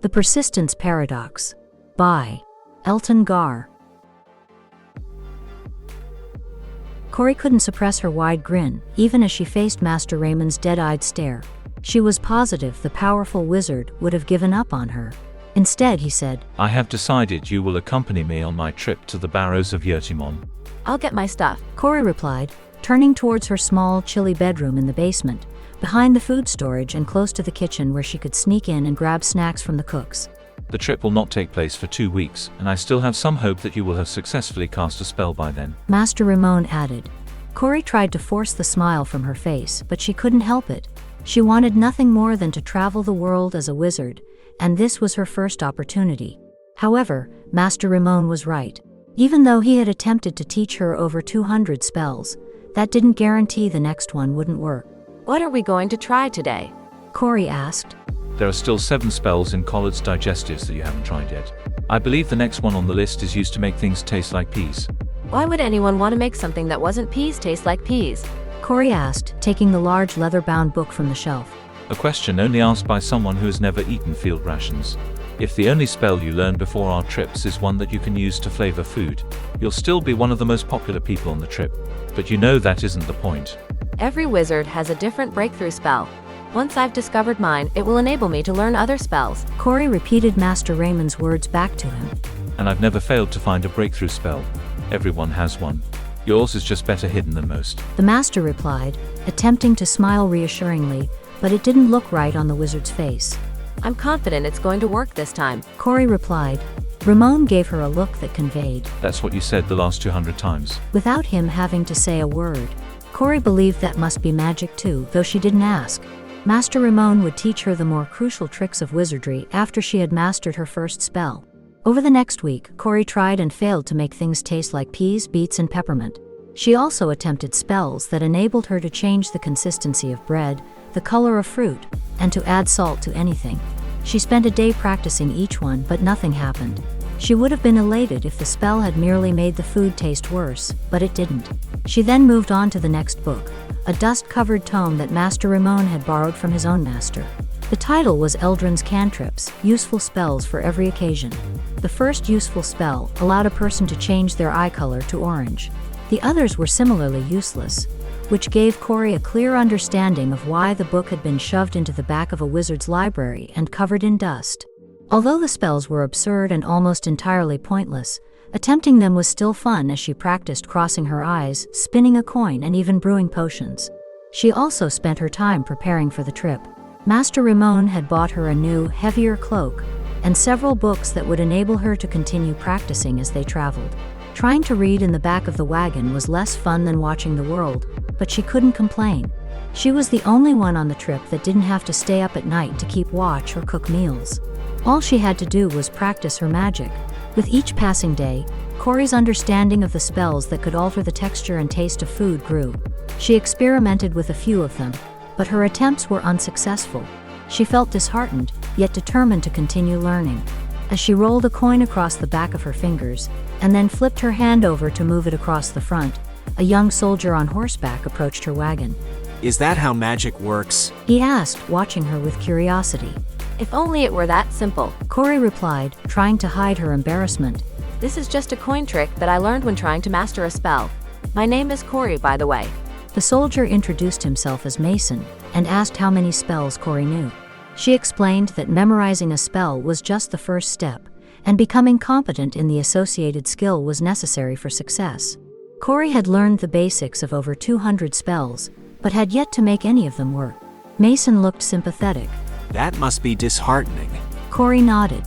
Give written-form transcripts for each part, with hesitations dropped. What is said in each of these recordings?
The Persistence Paradox by Elton Gar. Corrie couldn't suppress her wide grin, even as she faced Master Ramon's dead-eyed stare. She was positive the powerful wizard would have given up on her. Instead, he said, "I have decided you will accompany me on my trip to the Barrows of Yertimon." "I'll get my stuff," Corrie replied, turning towards her small, chilly bedroom in the basement, behind the food storage and close to the kitchen where she could sneak in and grab snacks from the cooks. "The trip will not take place for 2 weeks, and I still have some hope that you will have successfully cast a spell by then," Master Ramon added. Corrie tried to force the smile from her face, but she couldn't help it. She wanted nothing more than to travel the world as a wizard, and this was her first opportunity. However, Master Ramon was right. Even though he had attempted to teach her over 200 spells, that didn't guarantee the next one wouldn't work. "What are we going to try today?" Corrie asked. "There are still 7 spells in Collard's digestives that you haven't tried yet. I believe the next one on the list is used to make things taste like peas." "Why would anyone want to make something that wasn't peas taste like peas?" Corrie asked, taking the large leather-bound book from the shelf. A question only asked by someone who has never eaten field rations. If the only spell you learn before our trips is one that you can use to flavor food, you'll still be one of the most popular people on the trip. But you know that isn't the point. "Every wizard has a different breakthrough spell. Once I've discovered mine, it will enable me to learn other spells." Corrie repeated Master Ramon's words back to him. "And I've never failed to find a breakthrough spell. Everyone has one. Yours is just better hidden than most." The master replied, attempting to smile reassuringly, but it didn't look right on the wizard's face. "I'm confident it's going to work this time." Corrie replied. Ramon gave her a look that conveyed, "That's what you said the last 200 times. Without him having to say a word. Corrie believed that must be magic too, though she didn't ask. Master Ramon would teach her the more crucial tricks of wizardry after she had mastered her first spell. Over the next week, Corrie tried and failed to make things taste like peas, beets, and peppermint. She also attempted spells that enabled her to change the consistency of bread, the color of fruit, and to add salt to anything. She spent a day practicing each one, but nothing happened. She would have been elated if the spell had merely made the food taste worse, but it didn't. She then moved on to the next book, a dust-covered tome that Master Ramon had borrowed from his own master. The title was Eldrin's Cantrips, Useful Spells for Every Occasion. The first useful spell allowed a person to change their eye color to orange. The others were similarly useless, which gave Corrie a clear understanding of why the book had been shoved into the back of a wizard's library and covered in dust. Although the spells were absurd and almost entirely pointless, attempting them was still fun as she practiced crossing her eyes, spinning a coin, and even brewing potions. She also spent her time preparing for the trip. Master Ramon had bought her a new, heavier cloak, and several books that would enable her to continue practicing as they traveled. Trying to read in the back of the wagon was less fun than watching the world, but she couldn't complain. She was the only one on the trip that didn't have to stay up at night to keep watch or cook meals. All she had to do was practice her magic. With each passing day, Corrie's understanding of the spells that could alter the texture and taste of food grew. She experimented with a few of them, but her attempts were unsuccessful. She felt disheartened, yet determined to continue learning. As she rolled a coin across the back of her fingers, and then flipped her hand over to move it across the front, a young soldier on horseback approached her wagon. "Is that how magic works?" He asked, watching her with curiosity. "If only it were that simple," Corrie replied, trying to hide her embarrassment. "This is just a coin trick that I learned when trying to master a spell. My name is Corrie, by the way." The soldier introduced himself as Mason, and asked how many spells Corrie knew. She explained that memorizing a spell was just the first step, and becoming competent in the associated skill was necessary for success. Corrie had learned the basics of over 200 spells, but had yet to make any of them work. Mason looked sympathetic. "That must be disheartening." Corrie nodded.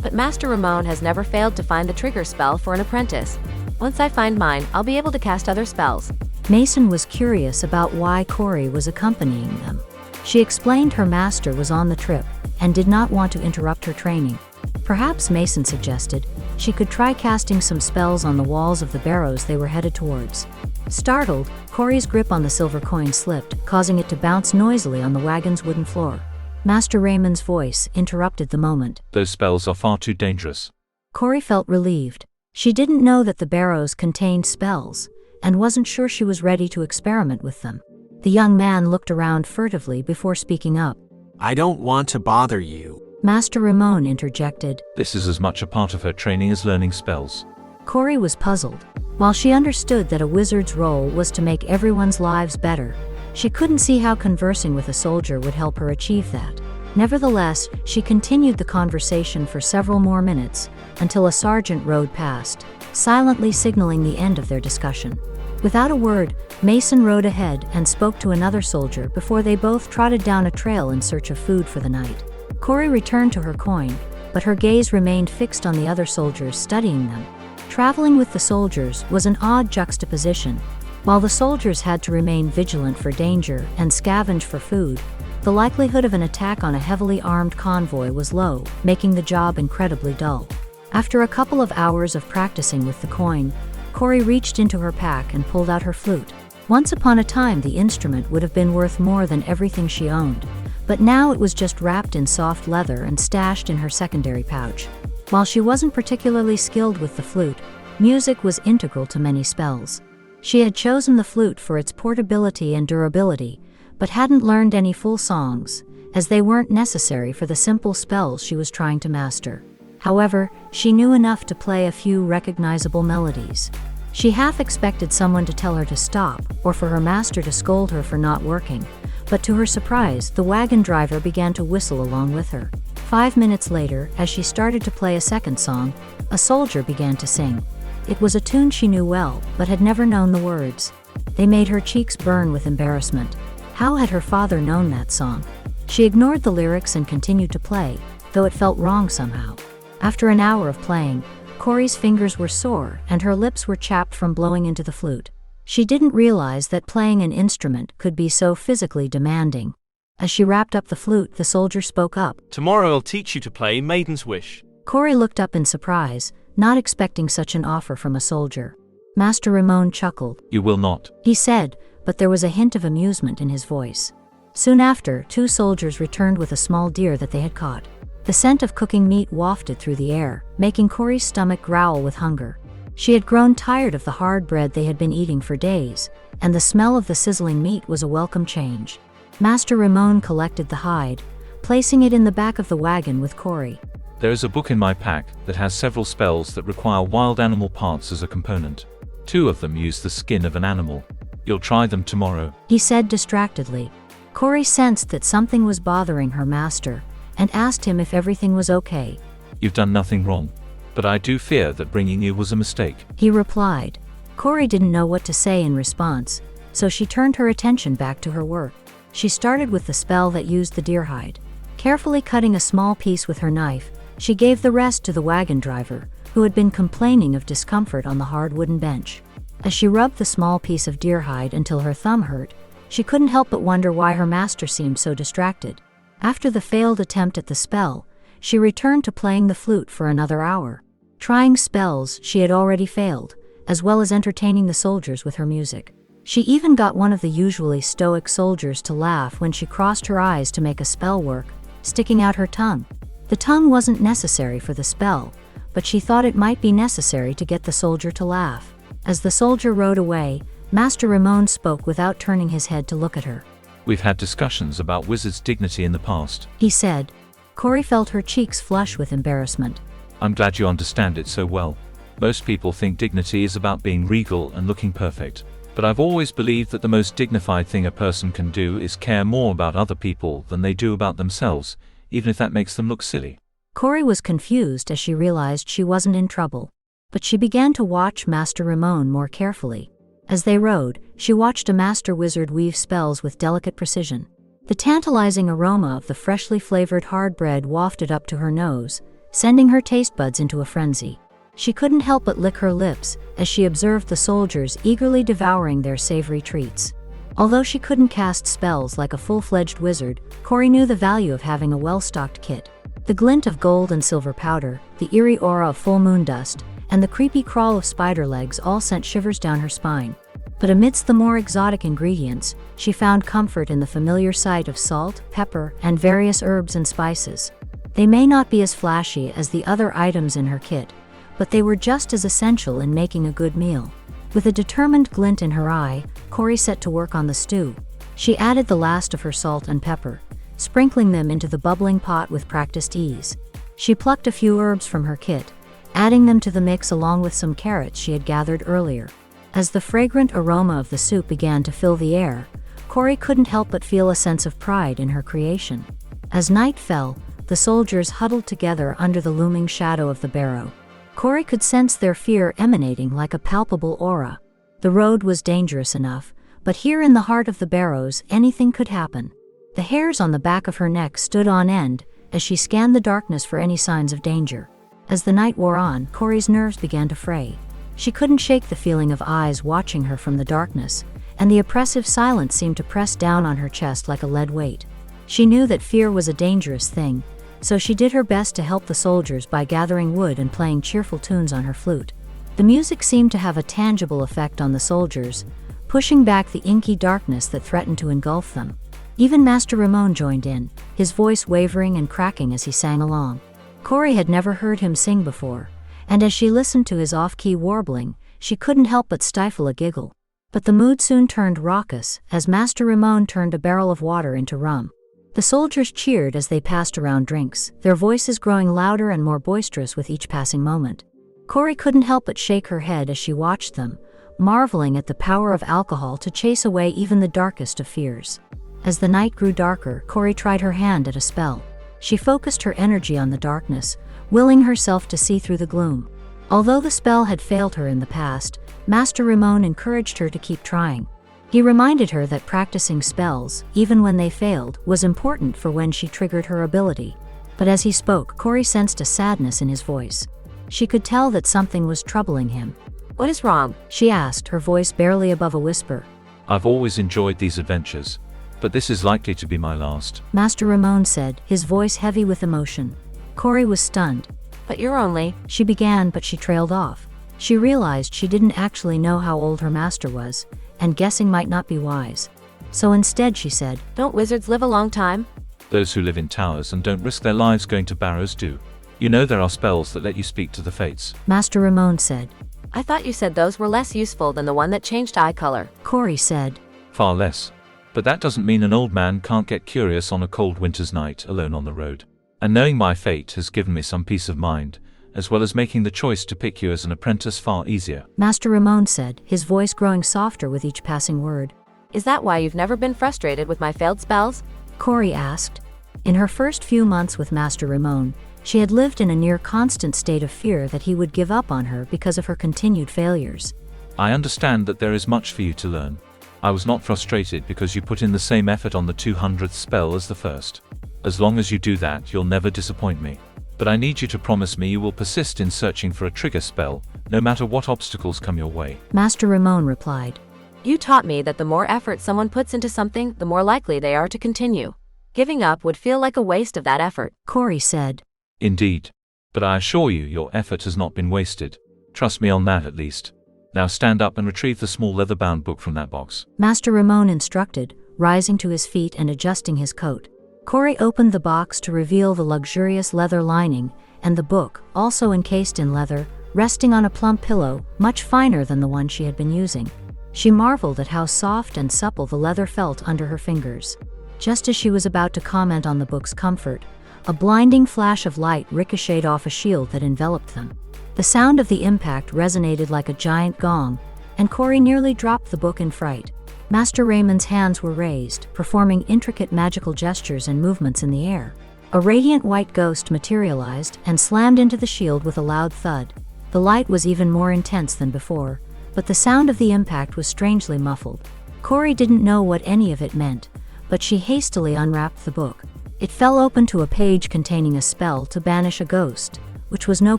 "But Master Ramon has never failed to find the trigger spell for an apprentice. Once I find mine, I'll be able to cast other spells." Mason was curious about why Corrie was accompanying them. She explained her master was on the trip, and did not want to interrupt her training. Perhaps, Mason suggested, she could try casting some spells on the walls of the barrows they were headed towards. Startled, Corrie's grip on the silver coin slipped, causing it to bounce noisily on the wagon's wooden floor. Master Ramon's voice interrupted the moment. "Those spells are far too dangerous." Corrie felt relieved. She didn't know that the barrows contained spells, and wasn't sure she was ready to experiment with them. The young man looked around furtively before speaking up. "I don't want to bother you, Master Ramon interjected. This is as much a part of her training as learning spells. Corrie was puzzled. While she understood that a wizard's role was to make everyone's lives better, she couldn't see how conversing with a soldier would help her achieve that. Nevertheless, she continued the conversation for several more minutes, until a sergeant rode past, silently signaling the end of their discussion. Without a word, Mason rode ahead and spoke to another soldier before they both trotted down a trail in search of food for the night. Corrie returned to her coin, but her gaze remained fixed on the other soldiers, studying them. Traveling with the soldiers was an odd juxtaposition. While the soldiers had to remain vigilant for danger and scavenge for food, the likelihood of an attack on a heavily armed convoy was low, making the job incredibly dull. After a couple of hours of practicing with the coin, Corrie reached into her pack and pulled out her flute. Once upon a time, the instrument would have been worth more than everything she owned, but now it was just wrapped in soft leather and stashed in her secondary pouch. While she wasn't particularly skilled with the flute, music was integral to many spells. She had chosen the flute for its portability and durability, but hadn't learned any full songs, as they weren't necessary for the simple spells she was trying to master. However, she knew enough to play a few recognizable melodies. She half expected someone to tell her to stop, or for her master to scold her for not working, but to her surprise, the wagon driver began to whistle along with her. 5 minutes later, as she started to play a second song, a soldier began to sing. It was a tune she knew well, but had never known the words. They made her cheeks burn with embarrassment. How had her father known that song? She ignored the lyrics and continued to play, though it felt wrong somehow. After an hour of playing, Corrie's fingers were sore and her lips were chapped from blowing into the flute. She didn't realize that playing an instrument could be so physically demanding. As she wrapped up the flute, the soldier spoke up. Tomorrow I'll teach you to play Maiden's Wish. Corrie looked up in surprise, not expecting such an offer from a soldier. Master Ramon chuckled. You will not, he said, but there was a hint of amusement in his voice. Soon after, 2 soldiers returned with a small deer that they had caught. The scent of cooking meat wafted through the air, making Corrie's stomach growl with hunger. She had grown tired of the hard bread they had been eating for days, and the smell of the sizzling meat was a welcome change. Master Ramon collected the hide, placing it in the back of the wagon with Corrie. There is a book in my pack that has several spells that require wild animal parts as a component. 2 of them use the skin of an animal. You'll try them tomorrow, he said distractedly. Corrie sensed that something was bothering her master, and asked him if everything was okay. You've done nothing wrong, but I do fear that bringing you was a mistake, he replied. Corrie didn't know what to say in response, so she turned her attention back to her work. She started with the spell that used the deer hide. Carefully cutting a small piece with her knife, she gave the rest to the wagon driver, who had been complaining of discomfort on the hard wooden bench. As she rubbed the small piece of deer hide until her thumb hurt, she couldn't help but wonder why her master seemed so distracted. After the failed attempt at the spell, she returned to playing the flute for another hour. Trying spells she had already failed, as well as entertaining the soldiers with her music. She even got one of the usually stoic soldiers to laugh when she crossed her eyes to make a spell work, sticking out her tongue. The tongue wasn't necessary for the spell, but she thought it might be necessary to get the soldier to laugh. As the soldier rode away, Master Ramon spoke without turning his head to look at her. We've had discussions about wizards' dignity in the past, he said. Corrie felt her cheeks flush with embarrassment. I'm glad you understand it so well. Most people think dignity is about being regal and looking perfect. But I've always believed that the most dignified thing a person can do is care more about other people than they do about themselves, even if that makes them look silly. Corrie was confused as she realized she wasn't in trouble. But she began to watch Master Ramon more carefully. As they rode, she watched a master wizard weave spells with delicate precision. The tantalizing aroma of the freshly flavored hard bread wafted up to her nose, sending her taste buds into a frenzy. She couldn't help but lick her lips as she observed the soldiers eagerly devouring their savory treats. Although she couldn't cast spells like a full-fledged wizard, Corrie knew the value of having a well-stocked kit. The glint of gold and silver powder, the eerie aura of full moon dust, and the creepy crawl of spider legs all sent shivers down her spine. But amidst the more exotic ingredients, she found comfort in the familiar sight of salt, pepper, and various herbs and spices. They may not be as flashy as the other items in her kit, but they were just as essential in making a good meal. With a determined glint in her eye, Corrie set to work on the stew. She added the last of her salt and pepper, sprinkling them into the bubbling pot with practiced ease. She plucked a few herbs from her kit, adding them to the mix along with some carrots she had gathered earlier. As the fragrant aroma of the soup began to fill the air, Corrie couldn't help but feel a sense of pride in her creation. As night fell, the soldiers huddled together under the looming shadow of the barrow. Corrie could sense their fear emanating like a palpable aura. The road was dangerous enough, but here in the heart of the barrows, anything could happen. The hairs on the back of her neck stood on end as she scanned the darkness for any signs of danger. As the night wore on, Corrie's nerves began to fray. She couldn't shake the feeling of eyes watching her from the darkness, and the oppressive silence seemed to press down on her chest like a lead weight. She knew that fear was a dangerous thing, so she did her best to help the soldiers by gathering wood and playing cheerful tunes on her flute. The music seemed to have a tangible effect on the soldiers, pushing back the inky darkness that threatened to engulf them. Even Master Ramon joined in, his voice wavering and cracking as he sang along. Corrie had never heard him sing before, and as she listened to his off-key warbling, she couldn't help but stifle a giggle. But the mood soon turned raucous as Master Ramon turned a barrel of water into rum. The soldiers cheered as they passed around drinks, their voices growing louder and more boisterous with each passing moment. Corrie couldn't help but shake her head as she watched them, marveling at the power of alcohol to chase away even the darkest of fears. As the night grew darker, Corrie tried her hand at a spell. She focused her energy on the darkness, willing herself to see through the gloom. Although the spell had failed her in the past, Master Ramon encouraged her to keep trying. He reminded her that practicing spells, even when they failed, was important for when she triggered her ability. But as he spoke, Corrie sensed a sadness in his voice. She could tell that something was troubling him. What is wrong? She asked, her voice barely above a whisper. I've always enjoyed these adventures, but this is likely to be my last. Master Ramon said, his voice heavy with emotion. Corrie was stunned. But you're only... She began, but she trailed off. She realized she didn't actually know how old her master was, and guessing might not be wise. So instead she said, Don't wizards live a long time? Those who live in towers and don't risk their lives going to barrows do. You know there are spells that let you speak to the fates. Master Ramon said. I thought you said those were less useful than the one that changed eye color. Corrie said. Far less. But that doesn't mean an old man can't get curious on a cold winter's night alone on the road. And knowing my fate has given me some peace of mind, as well as making the choice to pick you as an apprentice far easier. Master Ramon said, his voice growing softer with each passing word. Is that why you've never been frustrated with my failed spells? Corrie asked. In her first few months with Master Ramon, she had lived in a near constant state of fear that he would give up on her because of her continued failures. I understand that there is much for you to learn. I was not frustrated because you put in the same effort on the 200th spell as the first. As long as you do that, you'll never disappoint me. But I need you to promise me you will persist in searching for a trigger spell, no matter what obstacles come your way. Master Ramon replied. You taught me that the more effort someone puts into something, the more likely they are to continue. Giving up would feel like a waste of that effort. Corrie said. Indeed. But I assure you, your effort has not been wasted. Trust me on that at least. Now stand up and retrieve the small leather-bound book from that box. Master Ramon instructed, rising to his feet and adjusting his coat. Corrie opened the box to reveal the luxurious leather lining, and the book, also encased in leather, resting on a plump pillow, much finer than the one she had been using. She marveled at how soft and supple the leather felt under her fingers. Just as she was about to comment on the book's comfort, a blinding flash of light ricocheted off a shield that enveloped them. The sound of the impact resonated like a giant gong, and Corrie nearly dropped the book in fright. Master Ramon's hands were raised, performing intricate magical gestures and movements in the air. A radiant white ghost materialized and slammed into the shield with a loud thud. The light was even more intense than before, but the sound of the impact was strangely muffled. Corrie didn't know what any of it meant, but she hastily unwrapped the book. It fell open to a page containing a spell to banish a ghost, which was no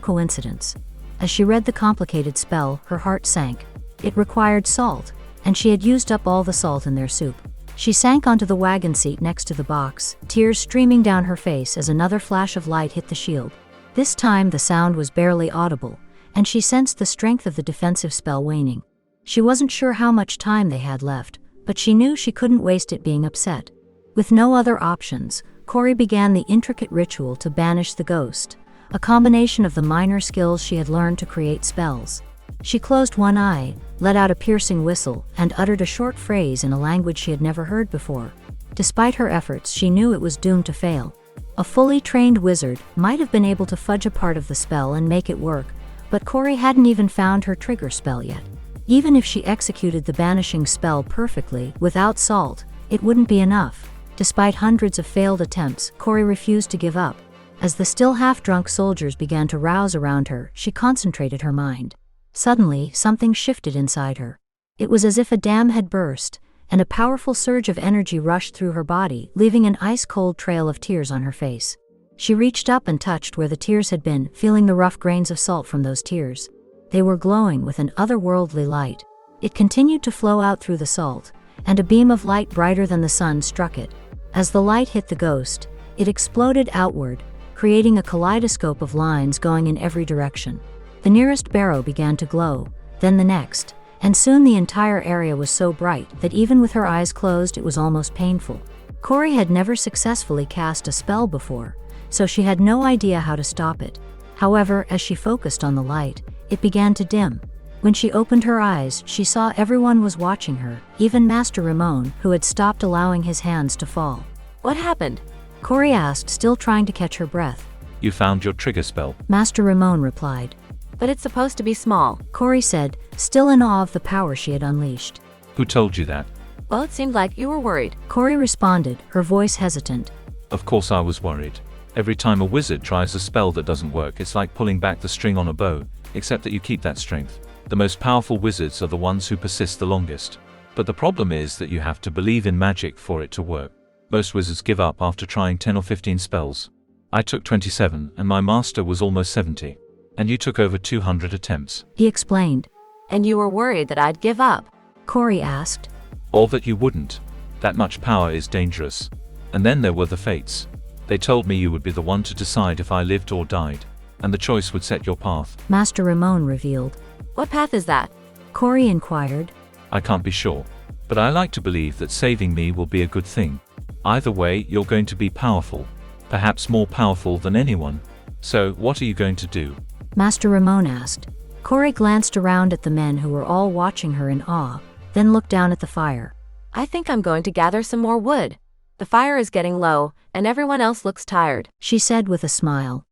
coincidence. As she read the complicated spell, her heart sank. It required salt, and she had used up all the salt in their soup. She sank onto the wagon seat next to the box, tears streaming down her face as another flash of light hit the shield. This time the sound was barely audible, and she sensed the strength of the defensive spell waning. She wasn't sure how much time they had left, but she knew she couldn't waste it being upset. With no other options, Corrie began the intricate ritual to banish the ghost, a combination of the minor skills she had learned to create spells. She closed one eye, let out a piercing whistle, and uttered a short phrase in a language she had never heard before. Despite her efforts, she knew it was doomed to fail. A fully trained wizard might have been able to fudge a part of the spell and make it work, but Corrie hadn't even found her trigger spell yet. Even if she executed the banishing spell perfectly, without salt, it wouldn't be enough. Despite hundreds of failed attempts, Corrie refused to give up. As the still half-drunk soldiers began to rouse around her, she concentrated her mind. Suddenly, something shifted inside her. It was as if a dam had burst, and a powerful surge of energy rushed through her body, leaving an ice-cold trail of tears on her face. She reached up and touched where the tears had been, feeling the rough grains of salt from those tears. They were glowing with an otherworldly light. It continued to flow out through the salt, and a beam of light brighter than the sun struck it. As the light hit the ghost, it exploded outward, creating a kaleidoscope of lines going in every direction. The nearest barrow began to glow, then the next, and soon the entire area was so bright that even with her eyes closed it was almost painful. Corrie had never successfully cast a spell before, so she had no idea how to stop it. However, as she focused on the light, it began to dim. When she opened her eyes, she saw everyone was watching her, even Master Ramon, who had stopped allowing his hands to fall. What happened? Corrie asked, still trying to catch her breath. You found your trigger spell. Master Ramon replied. But it's supposed to be small. Corrie said, still in awe of the power she had unleashed. Who told you that? Well, it seemed like you were worried. Corrie responded, her voice hesitant. Of course I was worried. Every time a wizard tries a spell that doesn't work, it's like pulling back the string on a bow, except that you keep that strength. The most powerful wizards are the ones who persist the longest. But the problem is that you have to believe in magic for it to work. Most wizards give up after trying 10 or 15 spells. I took 27, and my master was almost 70. And you took over 200 attempts. He explained. And you were worried that I'd give up. Corrie asked. Or that you wouldn't. That much power is dangerous. And then there were the fates. They told me you would be the one to decide if I lived or died, and the choice would set your path. Master Ramon revealed. What path is that? Corrie inquired. I can't be sure, but I like to believe that saving me will be a good thing. Either way, you're going to be powerful. Perhaps more powerful than anyone. So, what are you going to do? Master Ramon asked. Corrie glanced around at the men who were all watching her in awe, then looked down at the fire. I think I'm going to gather some more wood. The fire is getting low, and everyone else looks tired, she said with a smile.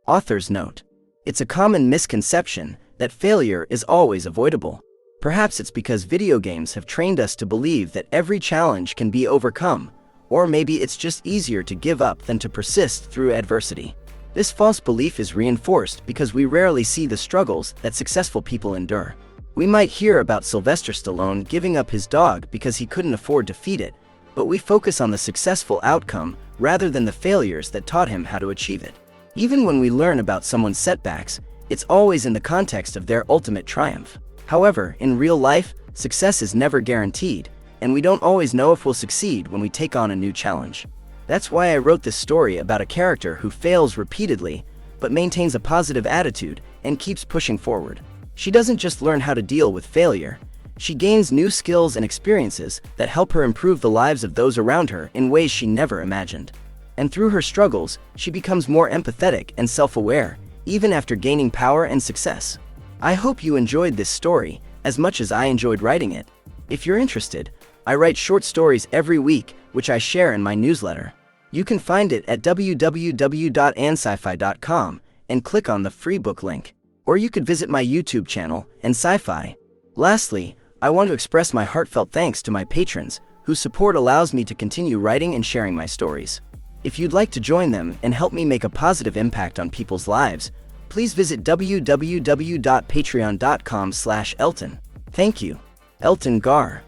Author's note. It's a common misconception that failure is always avoidable. Perhaps it's because video games have trained us to believe that every challenge can be overcome, or maybe it's just easier to give up than to persist through adversity. This false belief is reinforced because we rarely see the struggles that successful people endure. We might hear about Sylvester Stallone giving up his dog because he couldn't afford to feed it, but we focus on the successful outcome rather than the failures that taught him how to achieve it. Even when we learn about someone's setbacks, it's always in the context of their ultimate triumph. However, in real life, success is never guaranteed, and we don't always know if we'll succeed when we take on a new challenge. That's why I wrote this story about a character who fails repeatedly, but maintains a positive attitude and keeps pushing forward. She doesn't just learn how to deal with failure, she gains new skills and experiences that help her improve the lives of those around her in ways she never imagined. And through her struggles, she becomes more empathetic and self-aware, even after gaining power and success. I hope you enjoyed this story as much as I enjoyed writing it. If you're interested, I write short stories every week, which I share in my newsletter. You can find it at www.ansci-fi.com and click on the free book link. Or you could visit my YouTube channel, and Sci-Fi. Lastly, I want to express my heartfelt thanks to my patrons, whose support allows me to continue writing and sharing my stories. If you'd like to join them and help me make a positive impact on people's lives, please visit www.patreon.com/Elton. Thank you. Elton Gar.